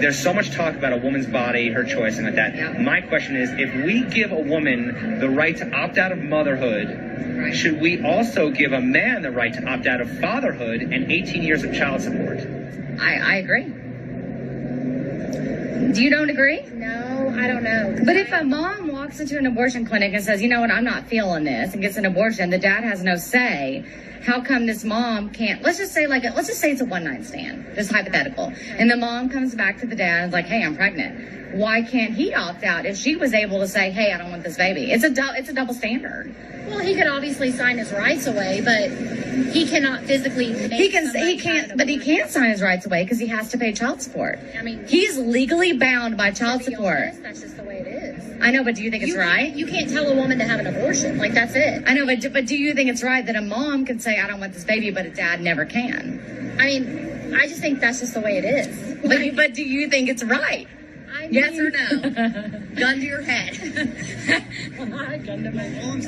there's so much talk about a woman's body, her choice, and like that. Yeah. My question is, if we give a woman the right to opt out of motherhood, should we also give a man the right to opt out of fatherhood and 18 years of child support? I agree. You don't agree? No, I don't know. But if a mom walks into an abortion clinic and says, you know what, I'm not feeling this, and gets an abortion, the dad has no say. How come this mom can't, let's just say it's a one-night stand, just hypothetical. And the mom comes back to the dad and is like, hey, I'm pregnant. Why can't he opt out if she was able to say, hey, I don't want this baby? It's a double standard. Well, he could obviously sign his rights away, but he cannot physically make He can't sign his rights away because he has to pay child support. I mean, he's legally bound by child to be support. honest, that's just the way it is. I know, but do you think it's right? You can't tell a woman to have an abortion. Like, that's it. I know, but do you think it's right that a mom can say, I don't want this baby, but a dad never can? I mean, I just think that's just the way it is. But do you think it's right? I mean, Yes or no? Gun to your head. Gun to my head.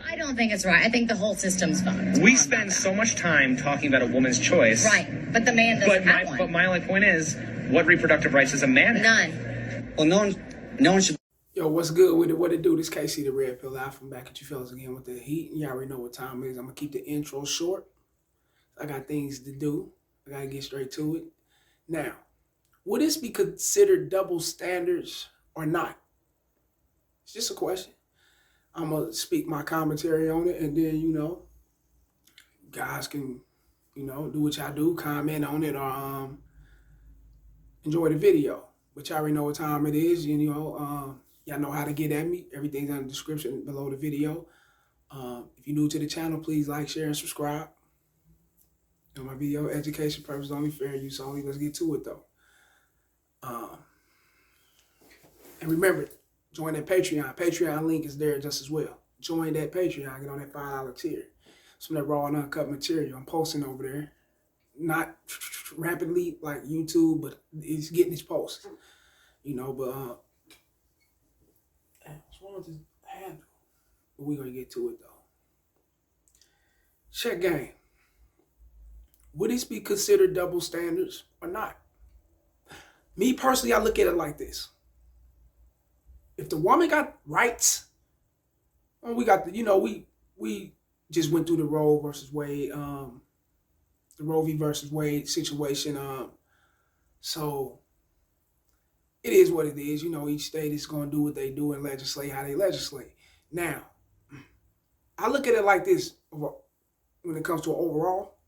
I don't think it's right. I think the whole system's fucked. We spend so much time talking about a woman's choice. Right, but the man doesn't have one. But my only point is, what reproductive rights does a man have? None. Well, no one should. Yo, what's good with it? What it do? This KC the Red Pill out from back at you fellas again with the heat. You already know what time it is. I'm going to keep the intro short. I got things to do. I got to get straight to it. Now, would this be considered double standards or not? It's just a question. I'm going to speak my commentary on it, and then, guys can, do what y'all do, comment on it, or enjoy the video. But y'all already know what time it is, y'all know how to get at me. Everything's in the description below the video. If you're new to the channel, please like, share, and subscribe. My video, education purposes only, fair use only. Let's get to it, though. And remember, join that Patreon. Patreon link is there just as well. Join that Patreon. Get on that $5 tier. Some of that raw and uncut material I'm posting over there. Not rapidly like YouTube, but it's getting its posts. But what's wrong with this handle? But we're going to get to it, though. Check game. Would this be considered double standards or not? Me personally, I look at it like this. If the woman got rights, we got the, we just went through the Roe versus Wade, the Roe v. versus Wade situation. So it is what it is. Each state is going to do what they do and legislate how they legislate. Now, I look at it like this when it comes to overall.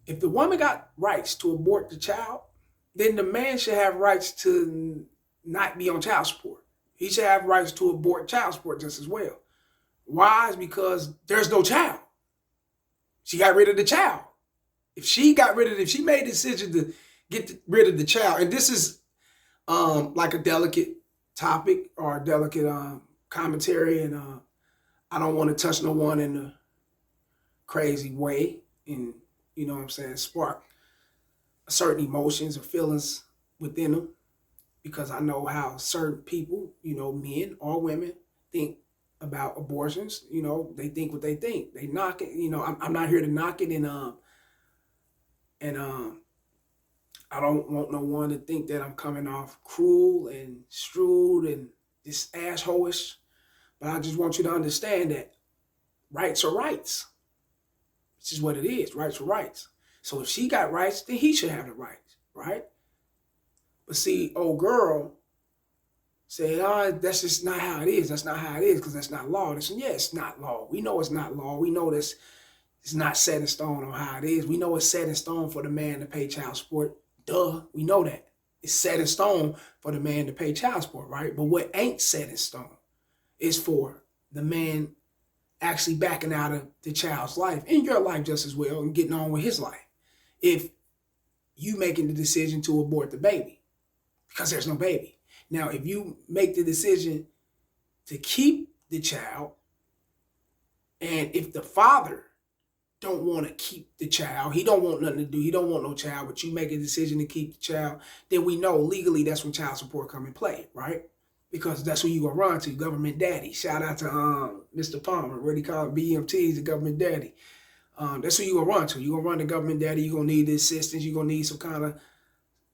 If the woman got rights to abort the child, then the man should have rights to not be on child support. He should have rights to abort child support just as well. Why? It's because there's no child. She got rid of the child. If she made the decision to get rid of the child, and this is like a delicate topic or a delicate commentary, and I don't want to touch no one in a crazy way, and spark certain emotions or feelings within them, because I know how certain people, men or women, think about abortions. They think what they think. They knock it. I'm not here to knock it, and I don't want no one to think that I'm coming off cruel and shrewd and just asshole-ish. But I just want you to understand that rights are rights. This is what it is. Rights are rights. So if she got rights, then he should have the rights, right? But see, old girl said, that's just not how it is. That's not how it is, because that's not law. It's not law. We know it's not law. We know this. It's not set in stone on how it is. We know it's set in stone for the man to pay child support. Duh, we know that. It's set in stone for the man to pay child support, right? But what ain't set in stone is for the man actually backing out of the child's life, in your life just as well, and getting on with his life. If you making the decision to abort the baby, because there's no baby. Now, if you make the decision to keep the child, and if the father don't want to keep the child, he don't want nothing to do, he don't want no child, but you make a decision to keep the child, then we know legally that's when child support come in play, right? Because that's who you gonna run to, government daddy. Shout out to Mr. Palmer, what he call it, BMT, the government daddy. That's who you gonna run to. You gonna run to government daddy. You gonna need the assistance. You gonna need some kind of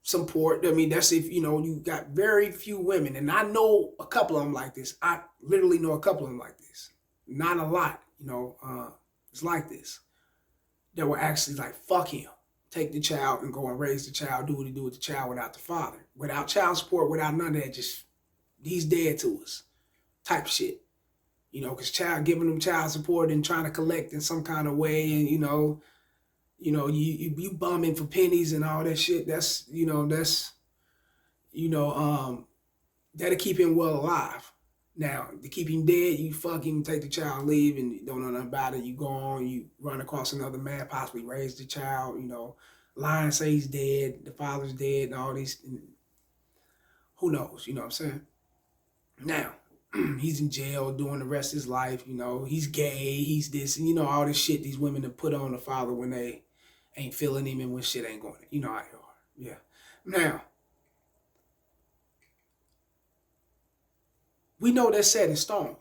support. I mean, that's if, you got very few women. And I know a couple of them like this. I literally know a couple of them like this. Not a lot, it's like this. That were actually like, fuck him. Take the child and go and raise the child, do what he do with the child without the father. Without child support, without none of that, just, he's dead to us type shit. Because giving them child support and trying to collect in some kind of way, and, you bumming for pennies and all that shit, that'll keep him well alive. Now, to keep him dead, you fucking take the child, leave, and you don't know nothing about it. You go on, you run across another man, possibly raise the child, lying, say he's dead, the father's dead, and all these, and who knows, you know what I'm saying? Now, he's in jail doing the rest of his life, he's gay, he's this, and all this shit these women have put on the father when they ain't feeling him and when shit ain't going, how they are, yeah. Now, we know that's set in stone.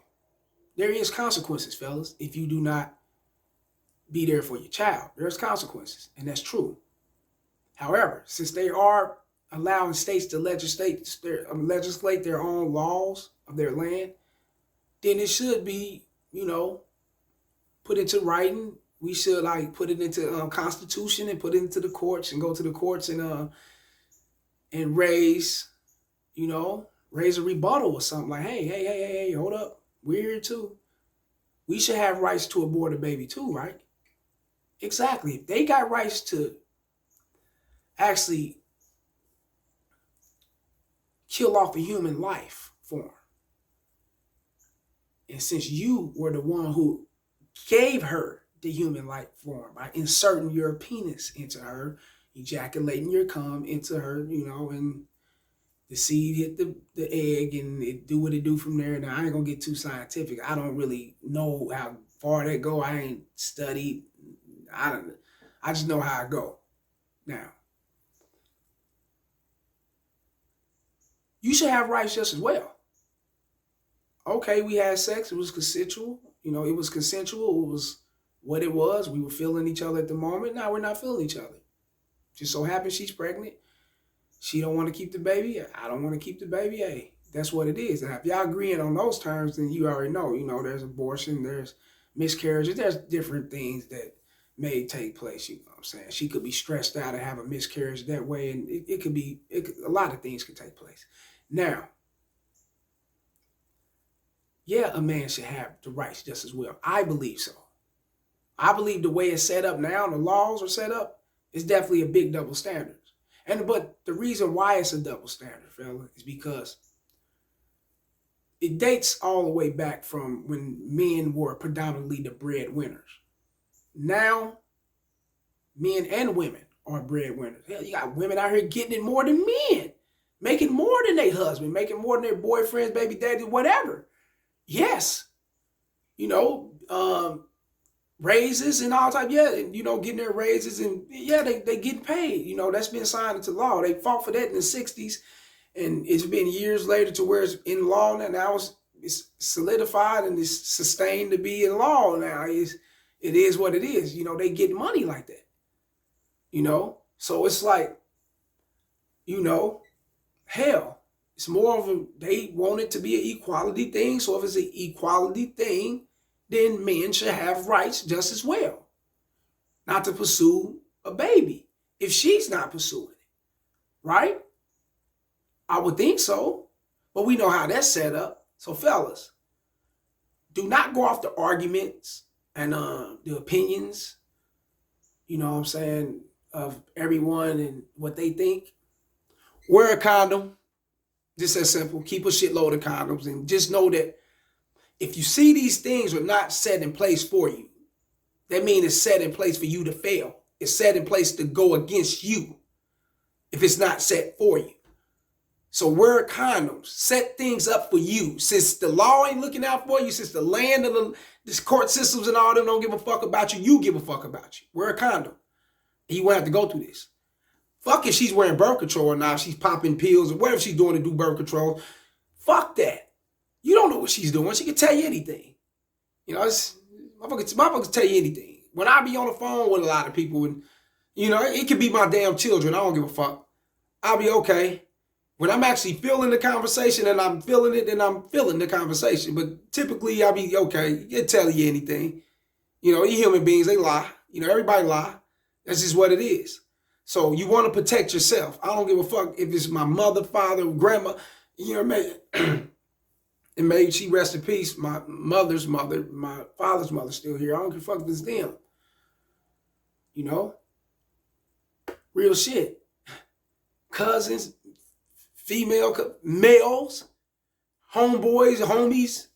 There is consequences, fellas, if you do not be there for your child. There's consequences, and that's true. However, since they are allowing states to legislate their own laws of their land, then it should be, put into writing. We should put it into Constitution and put it into the courts and go to the courts and raise a rebuttal or something like, hey, hold up. We're here too. We should have rights to abort a baby too, right? Exactly. If they got rights to actually kill off a human life form, and since you were the one who gave her the human life form by inserting your penis into her, ejaculating your cum into her, and the seed hit the egg and it do what it do from there. Now, I ain't gonna get too scientific. I don't really know how far that go. I ain't studied. I just know how I go. Now, you should have rights just as well. Okay, we had sex. It was consensual. It was consensual. It was what it was. We were feeling each other at the moment. Now we're not feeling each other. Just so happens she's pregnant. She don't want to keep the baby. I don't want to keep the baby. Hey, that's what it is. And if y'all agreeing on those terms, then you already know. There's abortion, there's miscarriages, there's different things that may take place. You know what I'm saying? She could be stressed out and have a miscarriage that way, and a lot of things could take place. Now, yeah, a man should have the rights just as well. I believe so. I believe the way it's set up now, the laws are set up, it's definitely a big double standard. But the reason why it's a double standard, fella, is because it dates all the way back from when men were predominantly the breadwinners. Now, men and women are breadwinners. Hell, you got women out here getting it more than men, making more than their husband, making more than their boyfriends, baby daddy, whatever. Yes. Raises and all type, yeah, and getting their raises, and yeah, they get paid. That's been signed into law. They fought for that in the 60s, and it's been years later to where it's in law now. Now it's solidified and it's sustained to be in law now. It is what it is. They get money like that. So it's like, hell, it's more of they want it to be an equality thing. So if it's an equality thing, then men should have rights just as well. Not to pursue a baby if she's not pursuing it, right? I would think so, but we know how that's set up. So fellas, do not go off the arguments and the opinions, of everyone and what they think. Wear a condom, just as simple. Keep a shitload of condoms, and just know that if you see these things are not set in place for you, that means it's set in place for you to fail. It's set in place to go against you if it's not set for you. So wear condoms. Set things up for you. Since the law ain't looking out for you, since the land of the court systems and all them don't give a fuck about you, you give a fuck about you. Wear a condom. And you won't have to go through this. Fuck if she's wearing birth control or not, if she's popping pills or whatever she's doing to do birth control. Fuck that. You don't know what she's doing. She can tell you anything. Motherfuckers tell you anything. When I be on the phone with a lot of people, and it could be my damn children, I don't give a fuck. I'll be okay. When I'm actually feeling the conversation and I'm feeling it, then I'm feeling the conversation. But typically, I'll be okay. Can't tell you anything. You know, you human beings, they lie. You know, everybody lie. That's just what it is. So you want to protect yourself. I don't give a fuck if it's my mother, father, grandma. You know what I mean? And may she rest in peace. My mother's mother, my father's mother still here. I don't give a fuck if it's them. You know? Real shit. Cousins, female, males, homeboys, homies.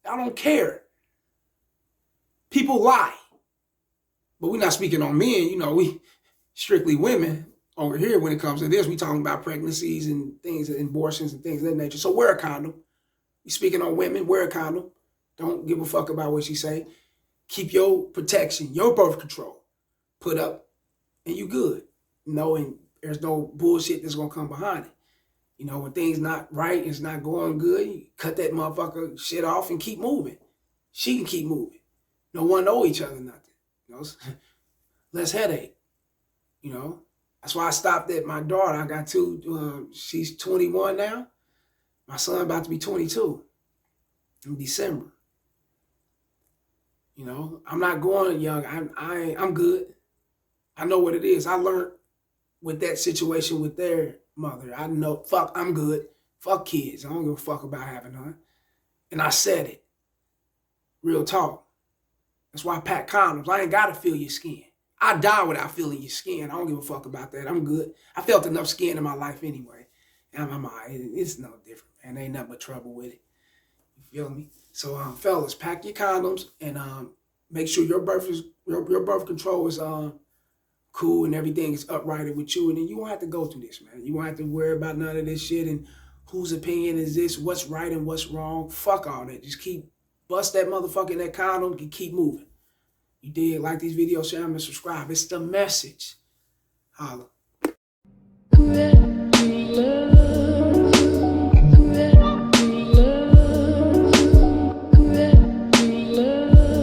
I don't care. People lie. But we're not speaking on men. You know, we strictly women over here when it comes to this. We talking about pregnancies and things, and abortions and things of that nature. So wear a condom. We speaking on women, wear a condom. Don't give a fuck about what she say. Keep your protection, your birth control put up, and you good. Knowing there's no bullshit that's gonna come behind it. You know, when things not right, it's not going good, you cut that motherfucker shit off and keep moving. She can keep moving. No one owe each other nothing. You know, less headache. You know, that's why I stopped at my daughter. I got two. She's 21 now. My son about to be 22 in December. You know, I'm not going young. I'm good. I know what it is. I learned with that situation with their mother. I know, fuck, I'm good. Fuck kids. I don't give a fuck about having none. And I said it. Real talk. That's why I pack condoms. I ain't got to feel your skin. I die without feeling your skin. I don't give a fuck about that. I'm good. I felt enough skin in my life anyway. And it's no different, man. Ain't nothing but trouble with it. You feel me? So, fellas, pack your condoms and make sure your birth control is cool and everything is uprighted with you. And then you won't have to go through this, man. You won't have to worry about none of this shit and whose opinion is this, what's right and what's wrong. Fuck all that. Just keep bust that motherfucker in that condom and keep moving. You dig? Like these videos, share them and subscribe. It's the message. Holla.